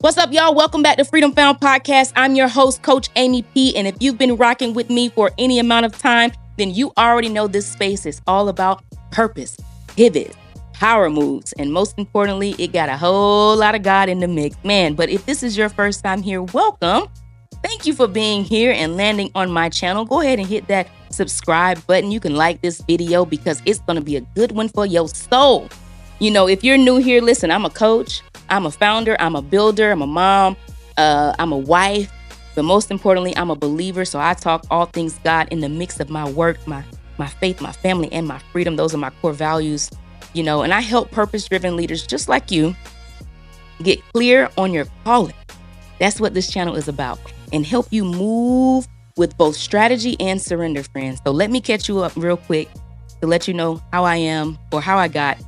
What's up, y'all? Welcome back to Freedom Found Podcast. I'm your host, Coach Amy P. And if you've been rocking with me for any amount of time, then you already know this space is all about purpose, pivot, power moves, and most importantly, it got a whole lot of God in the mix. Man, but if this is your first time here, welcome. Thank you for being here and landing on my channel. Go ahead and hit that subscribe button. You can like this video because it's going to be a good one for your soul. You know, if you're new here, listen, I'm a coach, I'm a founder, I'm a builder, I'm a mom, I'm a wife, but most importantly, I'm a believer. So I talk all things God in the mix of my work, my faith, my family, and my freedom. Those are my core values, you know, and I help purpose-driven leaders just like you get clear on your calling. That's what this channel is about, and help you move with both strategy and surrender, friends. So let me catch you up real quick to let you know how I am or how I got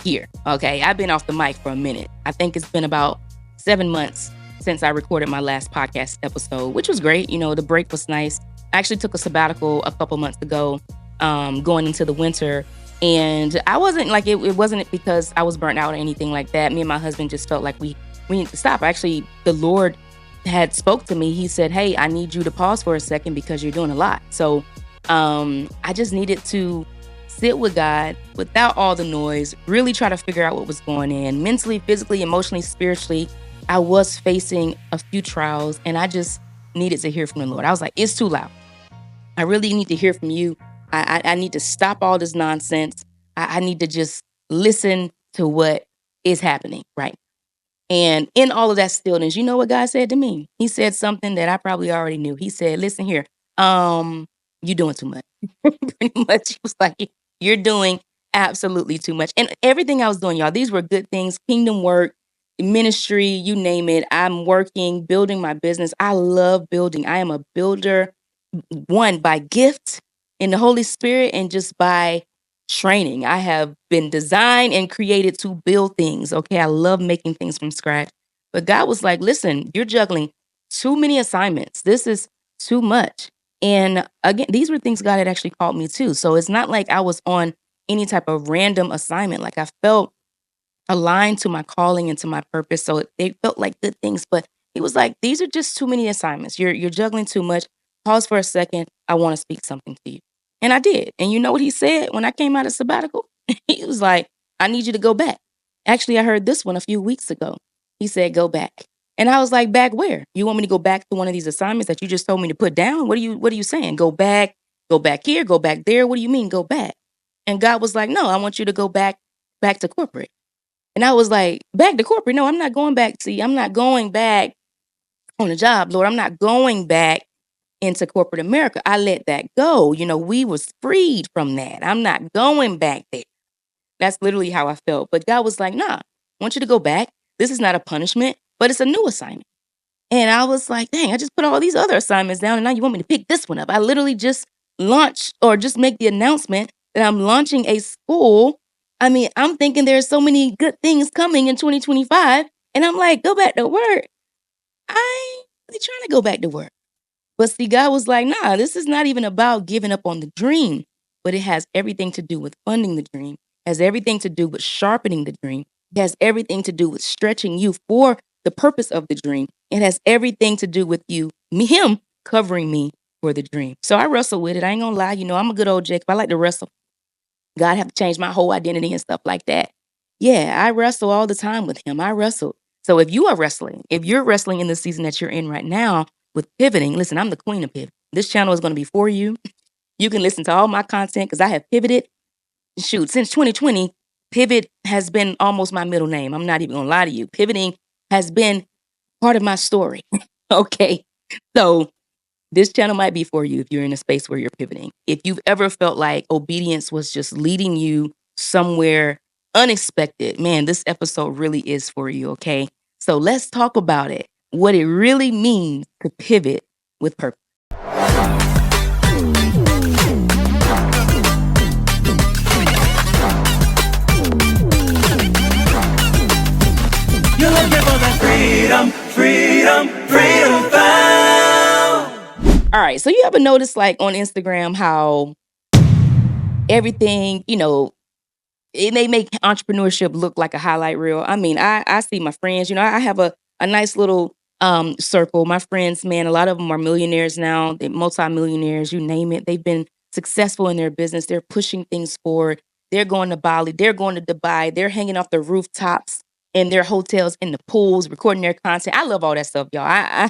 here. Okay, I've been off the mic for a minute. I think it's been about 7 months since I recorded my last podcast episode, which was great. You know, the break was nice. I actually took a sabbatical a couple months ago, going into the winter. And I wasn't like, it wasn't because I was burnt out or anything like that. Me and my husband just felt like we need to stop. Actually, the Lord had spoke to me. He said, hey, I need you to pause for a second because you're doing a lot. So I just needed to sit with God without all the noise, really try to figure out what was going on mentally, physically, emotionally, spiritually. I was facing a few trials and I just needed to hear from the Lord. I was like, it's too loud. I really need to hear from you. I need to stop all this nonsense. I need to just listen to what is happening, right? And in all of that stillness, you know what God said to me? He said something that I probably already knew. He said, listen here, you're doing too much. Pretty much, he was like, you're doing absolutely too much. And everything I was doing, y'all, these were good things, kingdom work, ministry, you name it. I'm working, building my business. I love building. I am a builder, one, by gift in the Holy Spirit and just by training. I have been designed and created to build things. Okay, I love making things from scratch. But God was like, listen, you're juggling too many assignments. This is too much. And again, these were things God had actually called me to. So it's not like I was on any type of random assignment. Like I felt aligned to my calling and to my purpose. So they felt like good things. But he was like, these are just too many assignments. You're juggling too much. Pause for a second. I want to speak something to you. And I did. And you know what he said when I came out of sabbatical? He was like, I need you to go back. Actually, I heard this one a few weeks ago. He said, go back. And I was like, back where? You want me to go back to one of these assignments that you just told me to put down? What are you saying? Go back here, go back there. What do you mean go back? And God was like, no, I want you to go back to corporate. And I was like, back to corporate? No, I'm not going back. See, I'm not going back on the job, Lord. I'm not going back into corporate America. I let that go. You know, we was freed from that. I'm not going back there. That's literally how I felt. But God was like, nah, I want you to go back. This is not a punishment, but it's a new assignment. And I was like, dang, I just put all these other assignments down and now you want me to pick this one up. I literally just launched or just make the announcement that I'm launching a school. I mean, I'm thinking there's so many good things coming in 2025. And I'm like, go back to work. I ain't really trying to go back to work. But see, God was like, nah, this is not even about giving up on the dream, but it has everything to do with funding the dream, has everything to do with sharpening the dream. It has everything to do with stretching you for the purpose of the dream. It has everything to do with him covering me for the dream. So I wrestle with it. I ain't gonna lie. You know, I'm a good old Jacob. I like to wrestle. God have to change my whole identity and stuff like that. Yeah, I wrestle all the time with him. I wrestle. So if you're wrestling in the season that you're in right now with pivoting, listen, I'm the queen of pivot. This channel is going to be for you. You can listen to all my content because I have pivoted. Shoot, since 2020, pivot has been almost my middle name. I'm not even going to lie to you. Pivoting has been part of my story. Okay. So this channel might be for you if you're in a space where you're pivoting. If you've ever felt like obedience was just leading you somewhere unexpected, man, this episode really is for you. Okay. So let's talk about it. What it really means to pivot with purpose. You're looking for the freedom found. All right. So you ever notice like on Instagram how everything, you know, it may make entrepreneurship look like a highlight reel. I mean, I see my friends, you know, I have a a nice little circle. My friends, man, a lot of them are millionaires now. They're multimillionaires, you name it. They've been successful in their business. They're pushing things forward. They're going to Bali. They're going to Dubai. They're hanging off the rooftops in their hotels, in the pools, recording their content. I love all that stuff, y'all.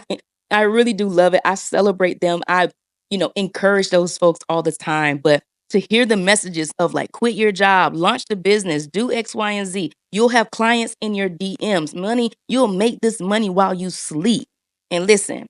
I really do love it. I celebrate them. I, encourage those folks all the time. But to hear the messages of like, quit your job, launch the business, do X, Y, and Z. You'll have clients in your DMs. Money, you'll make this money while you sleep. And listen,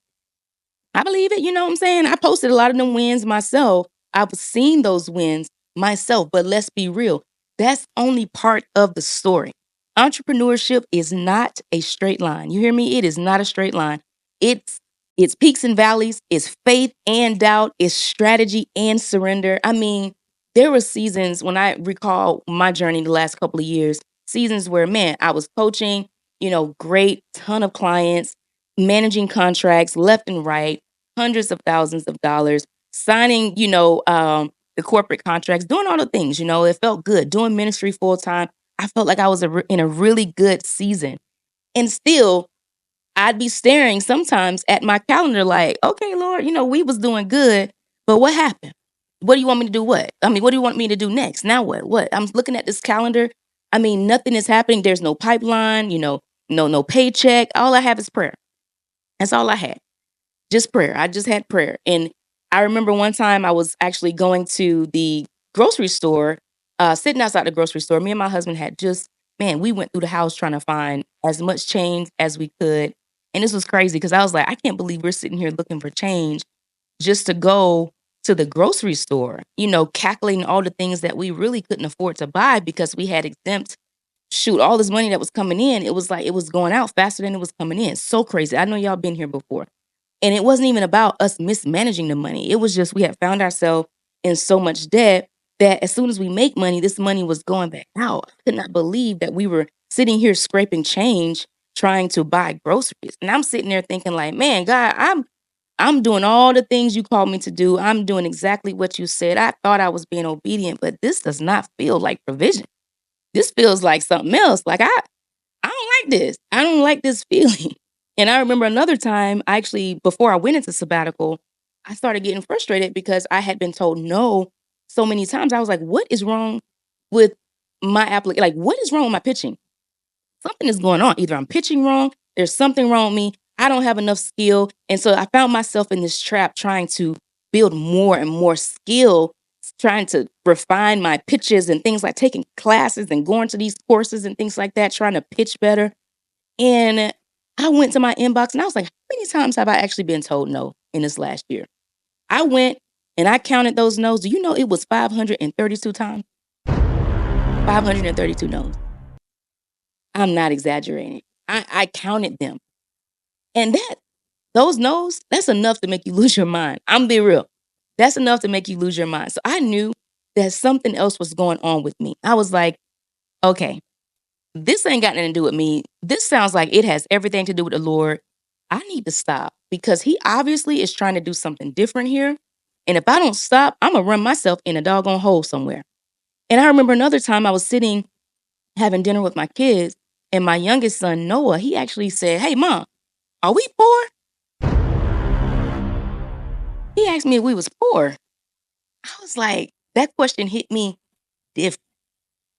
I believe it. You know what I'm saying? I posted a lot of them wins myself. I've seen those wins myself, but let's be real. That's only part of the story. Entrepreneurship is not a straight line. You hear me? It is not a straight line. It's it's peaks and valleys, it's faith and doubt, it's strategy and surrender. I mean, there were seasons when I recall my journey the last couple of years, seasons where, man, I was coaching, great ton of clients, managing contracts left and right, hundreds of thousands of dollars, signing, the corporate contracts, doing all the things, it felt good, doing ministry full time. I felt like I was in a really good season. And still, I'd be staring sometimes at my calendar like, okay, Lord, we was doing good, but what happened? What do you want me to do? What? I mean, what do you want me to do next? Now what? What? I'm looking at this calendar. I mean, nothing is happening. There's no pipeline, no paycheck. All I have is prayer. That's all I had. Just prayer. I just had prayer. And I remember one time I was actually going to the grocery store, sitting outside the grocery store. Me and my husband had just, man, we went through the house trying to find as much change as we could. And this was crazy because I was like, I can't believe we're sitting here looking for change just to go to the grocery store, calculating all the things that we really couldn't afford to buy because we had exempt, shoot, all this money that was coming in. It was like it was going out faster than it was coming in. So crazy. I know y'all been here before. And it wasn't even about us mismanaging the money. It was just we had found ourselves in so much debt that as soon as we make money, this money was going back out. I could not believe that we were sitting here scraping change trying to buy groceries. And I'm sitting there thinking like, man, God, I'm doing all the things you called me to do. I'm doing exactly what you said. I thought I was being obedient, but this does not feel like provision. This feels like something else. Like I don't like this. I don't like this feeling. And I remember another time, actually, before I went into sabbatical, I started getting frustrated because I had been told no so many times. I was like, what is wrong with my application? Like, what is wrong with my pitching? Something is going on. Either I'm pitching wrong, there's something wrong with me, I don't have enough skill. And so I found myself in this trap trying to build more and more skill, trying to refine my pitches and things like taking classes and going to these courses and things like that, trying to pitch better. And I went to my inbox and I was like, how many times have I actually been told no in this last year? I went and I counted those no's. Do you know it was 532 times? 532 no's. I'm not exaggerating. I counted them. And those no's, that's enough to make you lose your mind. I'm being real. That's enough to make you lose your mind. So I knew that something else was going on with me. I was like, okay, this ain't got nothing to do with me. This sounds like it has everything to do with the Lord. I need to stop because he obviously is trying to do something different here. And if I don't stop, I'm going to run myself in a doggone hole somewhere. And I remember another time I was sitting having dinner with my kids and my youngest son, Noah, he actually said, hey, Mom, are we poor? He asked me if we was poor. I was like, that question hit me different.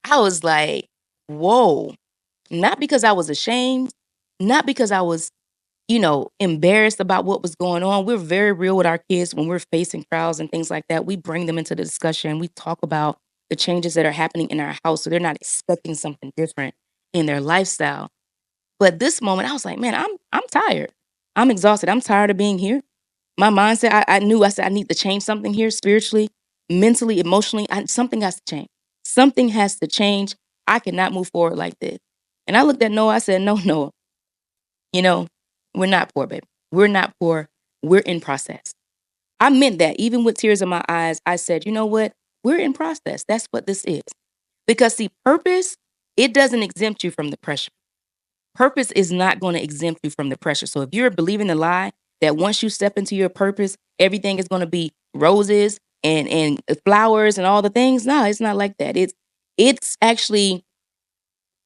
I was like, whoa. Not because I was ashamed, not because I was, embarrassed about what was going on. We're very real with our kids when we're facing trials and things like that. We bring them into the discussion. We talk about the changes that are happening in our house so they're not expecting something different in their lifestyle. But this moment, I was like, man, I'm tired. I'm exhausted. I'm tired of being here. My mindset, I said, I need to change something here spiritually, mentally, emotionally. Something has to change. Something has to change. I cannot move forward like this. And I looked at Noah. I said, no, Noah, we're not poor, baby. We're not poor. We're in process. I meant that even with tears in my eyes. I said, you know what? We're in process. That's what this is. Because see, purpose, it doesn't exempt you from the pressure. Purpose is not going to exempt you from the pressure. So if you're believing the lie that once you step into your purpose, everything is going to be roses and flowers and all the things, no, it's not like that. It's actually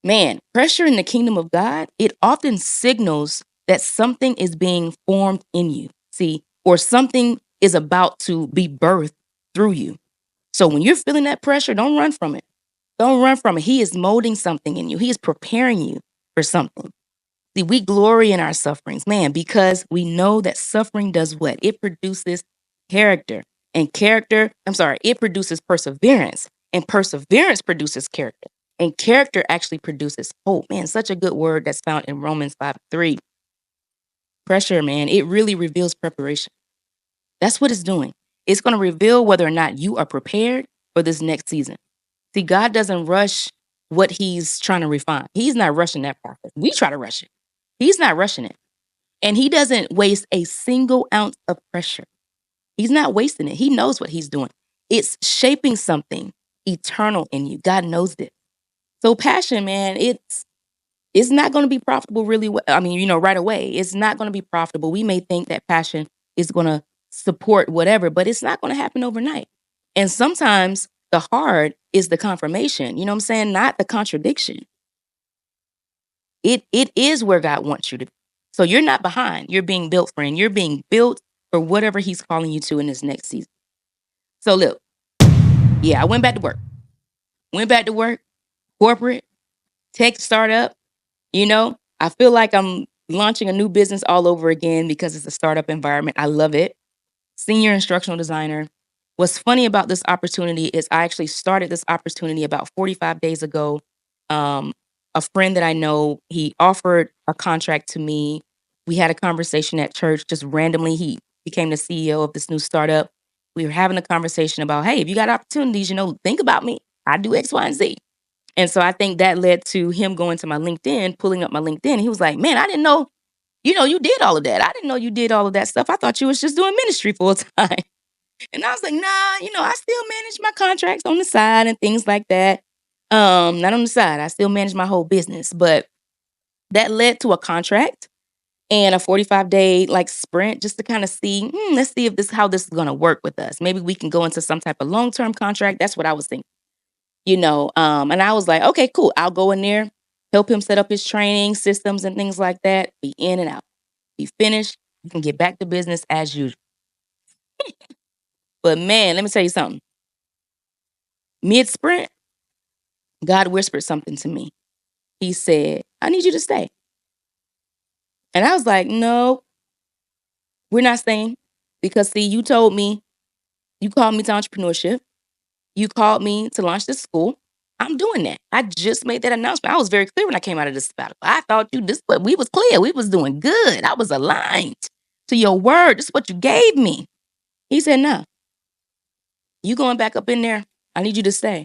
Man, pressure in the kingdom of God, it often signals that something is being formed in you. See, or something is about to be birthed through you. So when you're feeling that pressure, don't run from it. Don't run from it. He is molding something in you. He is preparing you for something. See, we glory in our sufferings, man, because we know that suffering does what? It produces character. And it produces perseverance. And perseverance produces character. And character actually produces hope. Man, such a good word that's found in Romans 5:3. Pressure, man, it really reveals preparation. That's what it's doing. It's going to reveal whether or not you are prepared for this next season. See, God doesn't rush what he's trying to refine. He's not rushing that process. We try to rush it. He's not rushing it. And he doesn't waste a single ounce of pressure. He's not wasting it. He knows what he's doing. It's shaping something eternal in you. God knows it. So passion, man, it's not going to be profitable really right away. It's not going to be profitable. We may think that passion is going to support whatever, but it's not going to happen overnight. And sometimes the hard is the confirmation, you know what I'm saying? Not the contradiction. It is where God wants you to be. So you're not behind. You're being built, friend. You're being built for whatever he's calling you to in this next season. So look, yeah, I went back to work. Corporate, tech startup, I feel like I'm launching a new business all over again because it's a startup environment. I love it. Senior instructional designer. What's funny about this opportunity is I actually started this opportunity about 45 days ago. Um, a friend that I know, he offered a contract to me. We had a conversation at church just randomly. He became the CEO of this new startup. We were having a conversation about, hey, if you got opportunities, think about me. I do X, Y, and Z. And so I think that led to him going to my LinkedIn, pulling up my LinkedIn. He was like, man, I didn't know, you did all of that. I didn't know you did all of that stuff. I thought you was just doing ministry full time. And I was like, nah, I still manage my contracts on the side and things like that. Not on the side. I still manage my whole business. But that led to a contract and a 45-day sprint just to kind of see, let's see if how this is gonna work with us. Maybe we can go into some type of long-term contract. That's what I was thinking. And I was like, okay, cool. I'll go in there, help him set up his training systems and things like that. Be in and out. Be finished. You can get back to business as usual. But man, let me tell you something. Mid sprint, God whispered something to me. He said, I need you to stay. And I was like, no, we're not staying. Because see, you called me to entrepreneurship. You called me to launch this school. I'm doing that. I just made that announcement. I was very clear when I came out of this sabbatical. I thought but we was clear. We was doing good. I was aligned to your word. This is what you gave me. He said, no, you going back up in there. I need you to stay.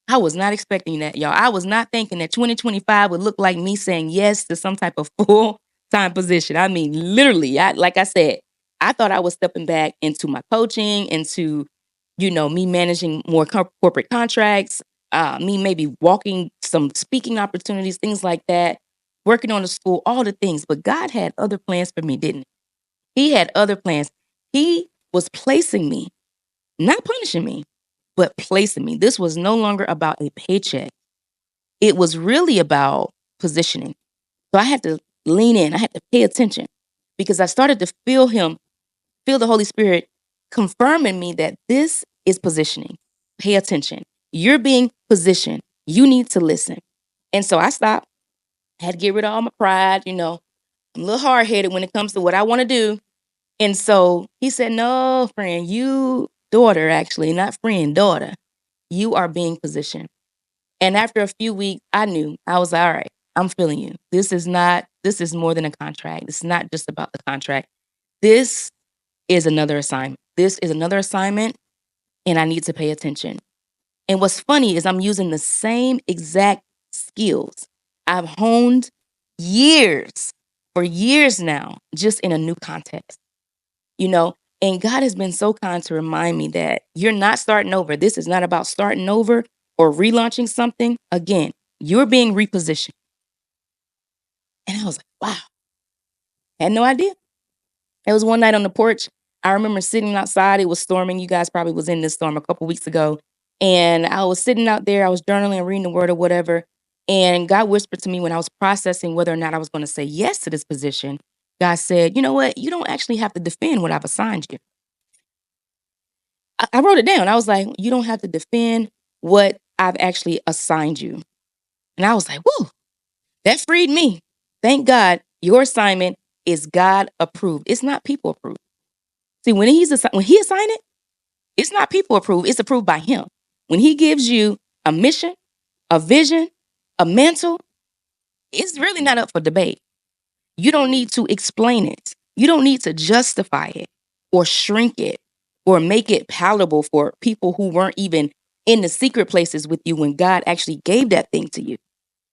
I was not expecting that, y'all. I was not thinking that 2025 would look like me saying yes to some type of full-time position. I mean, literally, like I said, I thought I was stepping back into my coaching, into, me managing more corporate contracts, me maybe walking some speaking opportunities, things like that, working on the school, all the things. But God had other plans for me, didn't he? He had other plans. He was placing me, not punishing me, but placing me. This was no longer about a paycheck. It was really about positioning. So I had to lean in. I had to pay attention because I started to feel the Holy Spirit confirming me that this is positioning. Pay attention. You're being positioned. You need to listen. And so I stopped. I had to get rid of all my pride. I'm a little hard-headed when it comes to what I want to do. And so he said, no, friend, daughter, actually, not friend, daughter, you are being positioned. And after a few weeks, I knew. I was like, all right, I'm feeling you. This is more than a contract. It's not just about the contract. This is another assignment. And I need to pay attention. And what's funny is I'm using the same exact skills I've honed for years now, just in a new context. And God has been so kind to remind me that you're not starting over. This is not about starting over or relaunching something. Again, you're being repositioned. And I was like, wow. Had no idea. It was one night on the porch. I remember sitting outside. It was storming. You guys probably was in this storm a couple weeks ago. And I was sitting out there. I was journaling and reading the word or whatever. And God whispered to me when I was processing whether or not I was going to say yes to this position. God said, you know what? You don't actually have to defend what I've assigned you. I wrote it down. I was like, you don't have to defend what I've actually assigned you. And I was like, whoa, that freed me. Thank God your assignment is God approved. It's not people approved. See, when he assigned it, it's not people approved. It's approved by him. When he gives you a mission, a vision, a mantle, it's really not up for debate. You don't need to explain it. You don't need to justify it or shrink it or make it palatable for people who weren't even in the secret places with you when God actually gave that thing to you.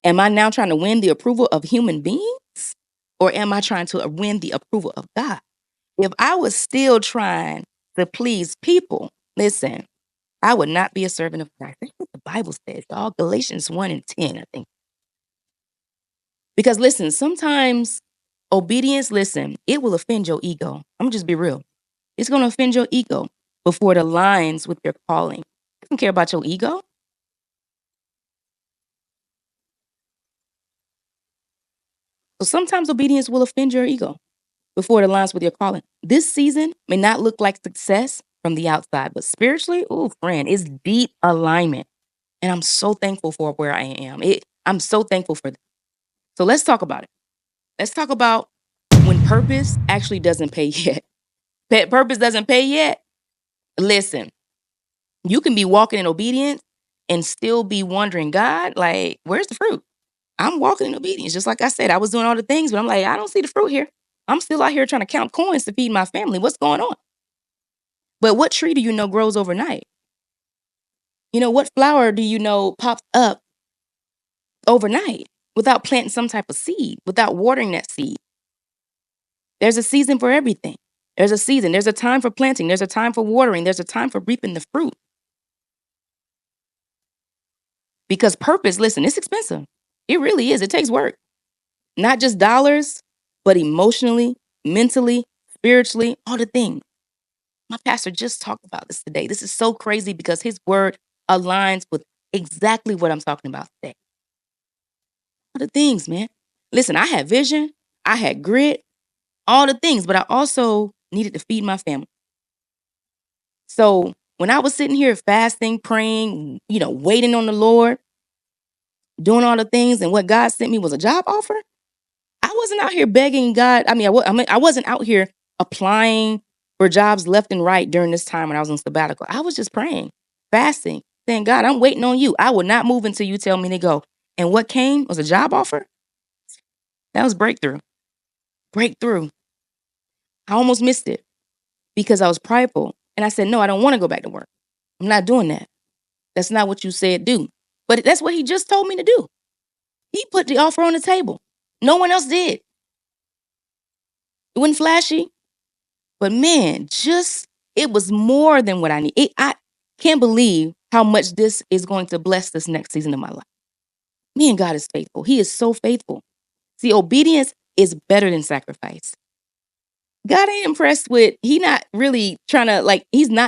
Am I now trying to win the approval of human beings or am I trying to win the approval of God? If I was still trying to please people, listen, I would not be a servant of Christ. That's what the Bible says, y'all. Galatians 1 and 10, I think. Because listen, sometimes obedience, listen, it will offend your ego. I'm going to just be real. It's going to offend your ego before it aligns with your calling. I don't care about your ego. So sometimes obedience will offend your ego before it aligns with your calling. This season may not look like success from the outside, but spiritually, oh, friend, it's deep alignment. And I'm so thankful for where I am. I'm so thankful for that. So let's talk about it. Let's talk about when purpose actually doesn't pay yet. Purpose doesn't pay yet. Listen, you can be walking in obedience and still be wondering, God, like, where's the fruit? I'm walking in obedience. Just like I said, I was doing all the things, but I'm like, I don't see the fruit here. I'm still out here trying to count coins to feed my family. What's going on? But what tree do you know grows overnight? You know, what flower do you know pops up overnight without planting some type of seed, without watering that seed? There's a season for everything. There's a season. There's a time for planting. There's a time for watering. There's a time for reaping the fruit. Because purpose, listen, it's expensive. It really is. It takes work. Not just dollars, but emotionally, mentally, spiritually, all the things. My pastor just talked about this today. This is so crazy because his word aligns with exactly what I'm talking about today. All the things, man. Listen, I had vision. I had grit, all the things, but I also needed to feed my family. So when I was sitting here fasting, praying, waiting on the Lord, doing all the things, and what God sent me was a job offer, I wasn't out here begging God. I wasn't out here applying for jobs left and right during this time when I was on sabbatical. I was just praying, fasting, saying, God, I'm waiting on you. I will not move until you tell me to go. And what came was a job offer. That was breakthrough. Breakthrough. I almost missed it because I was prideful. And I said, no, I don't want to go back to work. I'm not doing that. That's not what you said do. But that's what he just told me to do. He put the offer on the table. No one else did. It wasn't flashy. But man, it was more than what I need. I can't believe how much this is going to bless this next season of my life. Man, God is faithful. He is so faithful. See, obedience is better than sacrifice. God ain't impressed with, he's not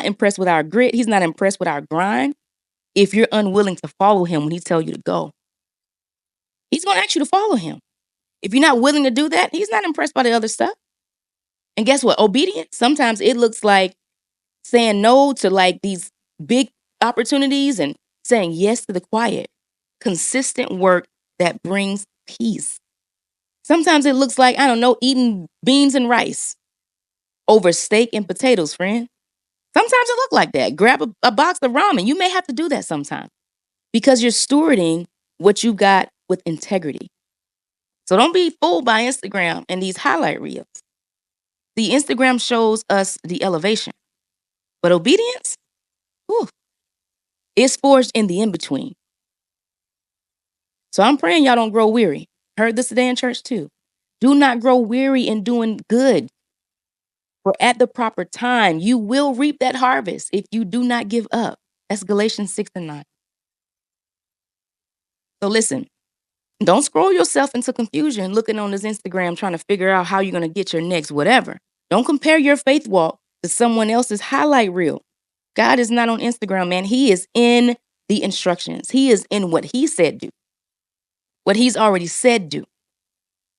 impressed with our grit. He's not impressed with our grind. If you're unwilling to follow him when he tells you to go, he's going to ask you to follow him. If you're not willing to do that, he's not impressed by the other stuff. And guess what? Obedience, sometimes it looks like saying no to like these big opportunities and saying yes to the quiet, consistent work that brings peace. Sometimes it looks like, I don't know, eating beans and rice over steak and potatoes, friend. Sometimes it look like that. Grab a box of ramen. You may have to do that sometime because you're stewarding what you got with integrity. So don't be fooled by Instagram and these highlight reels. The Instagram shows us the elevation, but obedience, it's forged in the in-between. So I'm praying y'all don't grow weary. Heard this today in church too. Do not grow weary in doing good. For at the proper time, you will reap that harvest if you do not give up. That's Galatians 6 and 9. So listen, don't scroll yourself into confusion looking on this Instagram trying to figure out how you're going to get your next whatever. Don't compare your faith walk to someone else's highlight reel. God is not on Instagram, man. He is in the instructions. He is in what he said do. what he's already said do.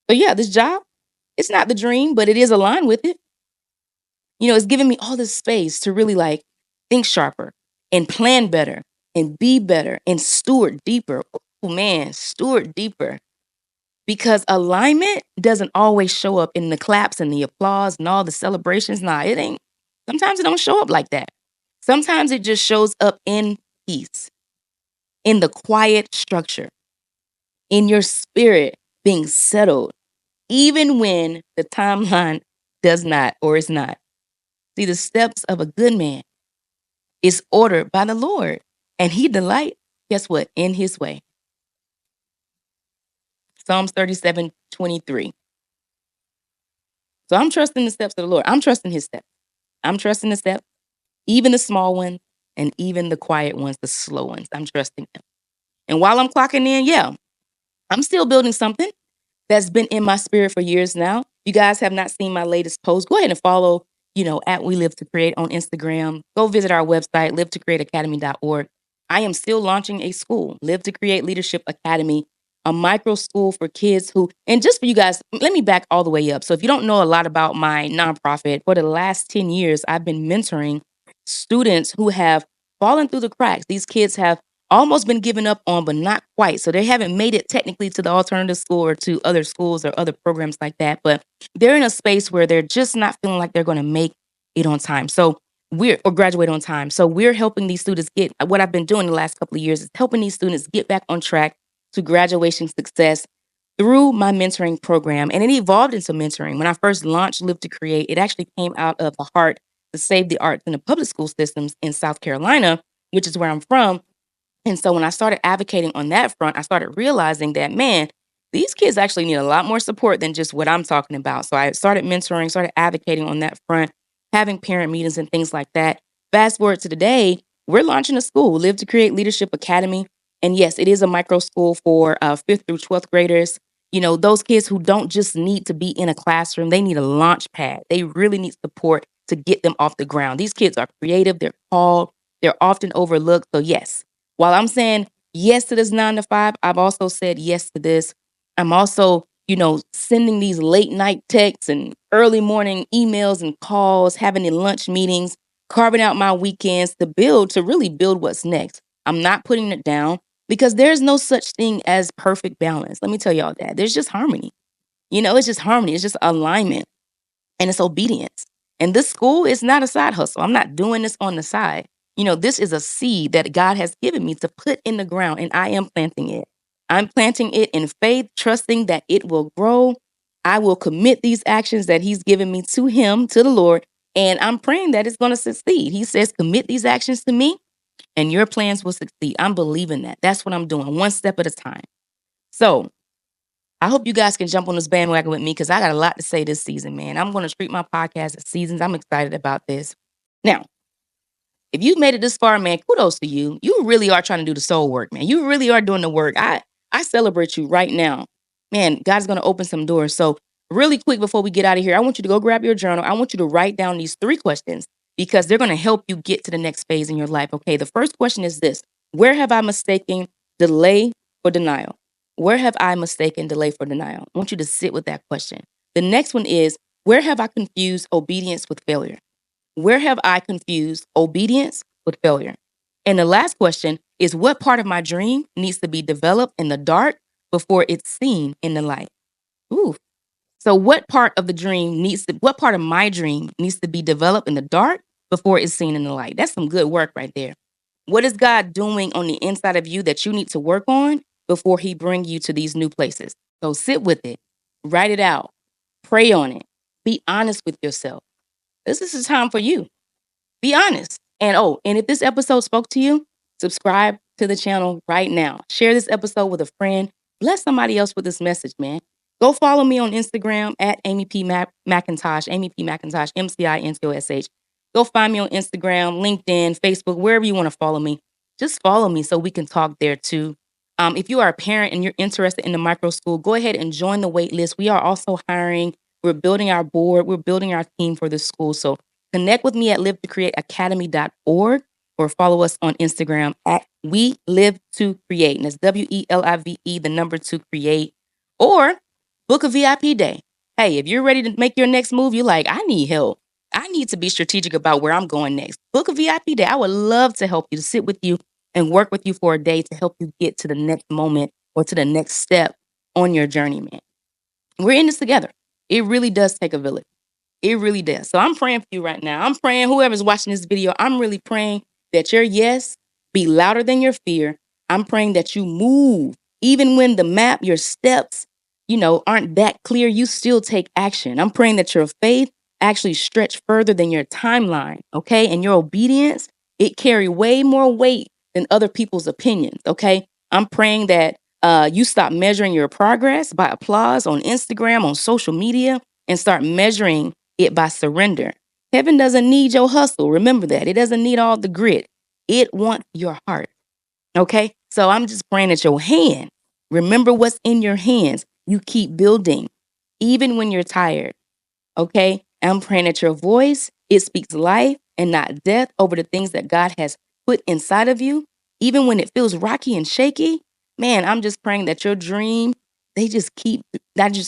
So yeah, this job, it's not the dream, but it is aligned with it. It's giving me all this space to really like think sharper and plan better and be better and steward deeper. Oh man, steward deeper. Because alignment doesn't always show up in the claps and the applause and all the celebrations. Nah, it ain't. Sometimes it don't show up like that. Sometimes it just shows up in peace, in the quiet structure, in your spirit being settled, even when the timeline does not or is not. See, the steps of a good man is ordered by the Lord, and he delight, guess what, in his way. Psalms 37:23. So I'm trusting the steps of the Lord. I'm trusting his steps. I'm trusting the steps, even the small ones and even the quiet ones, the slow ones. I'm trusting them. And while I'm clocking in, yeah, I'm still building something that's been in my spirit for years now. You guys have not seen my latest post, go ahead and follow, at We Live to Create on Instagram. Go visit our website, live2createacademy.org. I am still launching a school, Live to Create Leadership Academy, a micro school for kids who, and just for you guys, let me back all the way up. So if you don't know a lot about my nonprofit, for the last 10 years, I've been mentoring students who have fallen through the cracks. These kids have almost been given up on, but not quite. So they haven't made it technically to the alternative school or to other schools or other programs like that. But they're in a space where they're just not feeling like they're going to make it on time. So or graduate on time. So we're helping these students get, what I've been doing the last couple of years is helping these students get back on track to graduation success through my mentoring program. And it evolved into mentoring. When I first launched Live to Create, it actually came out of the heart to save the arts in the public school systems in South Carolina, which is where I'm from. And so when I started advocating on that front, I started realizing that, man, these kids actually need a lot more support than just what I'm talking about. So I started mentoring, started advocating on that front, having parent meetings and things like that. Fast forward to today, we're launching a school, Live to Create Leadership Academy. And yes, it is a micro school for 5th through 12th graders. Those kids who don't just need to be in a classroom, they need a launch pad. They really need support to get them off the ground. These kids are creative, they're called, they're often overlooked. So yes, while I'm saying yes to this 9 to 5, I've also said yes to this. I'm also, sending these late night texts and early morning emails and calls, having the lunch meetings, carving out my weekends to really build what's next. I'm not putting it down because there's no such thing as perfect balance. Let me tell y'all that. There's just harmony. It's just harmony. It's just alignment and it's obedience. And this school is not a side hustle. I'm not doing this on the side. This is a seed that God has given me to put in the ground, and I am planting it. I'm planting it in faith, trusting that it will grow. I will commit these actions that he's given me to him, to the Lord, and I'm praying that it's going to succeed. He says, commit these actions to me, and your plans will succeed. I'm believing that. That's what I'm doing, one step at a time. So I hope you guys can jump on this bandwagon with me because I got a lot to say this season, man. I'm going to treat my podcast as seasons. I'm excited about this. Now, if you've made it this far, man, kudos to you. You really are trying to do the soul work, man. You really are doing the work. I celebrate you right now. Man, God's going to open some doors. So really quick before we get out of here, I want you to go grab your journal. I want you to write down these 3 questions because they're going to help you get to the next phase in your life. Okay, the first question is this. Where have I mistaken delay for denial? Where have I mistaken delay for denial? I want you to sit with that question. The next one is, where have I confused obedience with failure? Where have I confused obedience with failure? And the last question is, what part of my dream needs to be developed in the dark before it's seen in the light? Ooh. So what part of my dream needs to be developed in the dark before it's seen in the light? That's some good work right there. What is God doing on the inside of you that you need to work on before he brings you to these new places? So sit with it, write it out, pray on it, be honest with yourself. This is the time for you. Be honest. And if this episode spoke to you, subscribe to the channel right now. Share this episode with a friend. Bless somebody else with this message, man. Go follow me on Instagram at Amy P. McIntosh, Amy P. McIntosh, MCINTOSH. Go find me on Instagram, LinkedIn, Facebook, wherever you want to follow me. Just follow me so we can talk there too. If you are a parent and you're interested in the micro school, go ahead and join the wait list. We are also hiring. We're building our board. We're building our team for this school. So connect with me at live2createacademy.org or follow us on Instagram at We Live to Create. And that's WELIVE, the number 2 create. Or book a VIP day. Hey, if you're ready to make your next move, you're like, I need help. I need to be strategic about where I'm going next. Book a VIP day. I would love to help you, to sit with you and work with you for a day to help you get to the next moment or to the next step on your journey, man. We're in this together. It really does take a village. It really does. So I'm praying for you right now. I'm praying whoever's watching this video, I'm really praying that your yes be louder than your fear. I'm praying that you move. Even when the map, your steps, aren't that clear, you still take action. I'm praying that your faith actually stretch further than your timeline, okay? And your obedience, it carry way more weight than other people's opinions, okay? I'm praying that you stop measuring your progress by applause on Instagram, on social media, and start measuring it by surrender. Heaven doesn't need your hustle. Remember that. It doesn't need all the grit. It wants your heart. Okay? So I'm just praying that your hand, remember what's in your hands. You keep building, even when you're tired. Okay? I'm praying that your voice, it speaks life and not death over the things that God has put inside of you. Even when it feels rocky and shaky, man, I'm just praying that your dream, I just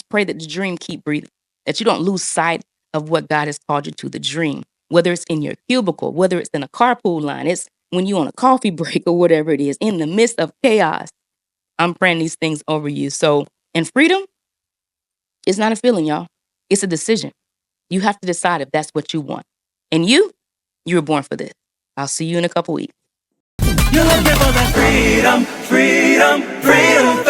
pray that the dream keep breathing, that you don't lose sight of what God has called you to, the dream, whether it's in your cubicle, whether it's in a carpool line, it's when you're on a coffee break or whatever it is, in the midst of chaos. I'm praying these things over you. So, and freedom, it's not a feeling, y'all. It's a decision. You have to decide if that's what you want. And you were born for this. I'll see you in a couple weeks. You're looking for that freedom, freedom, freedom.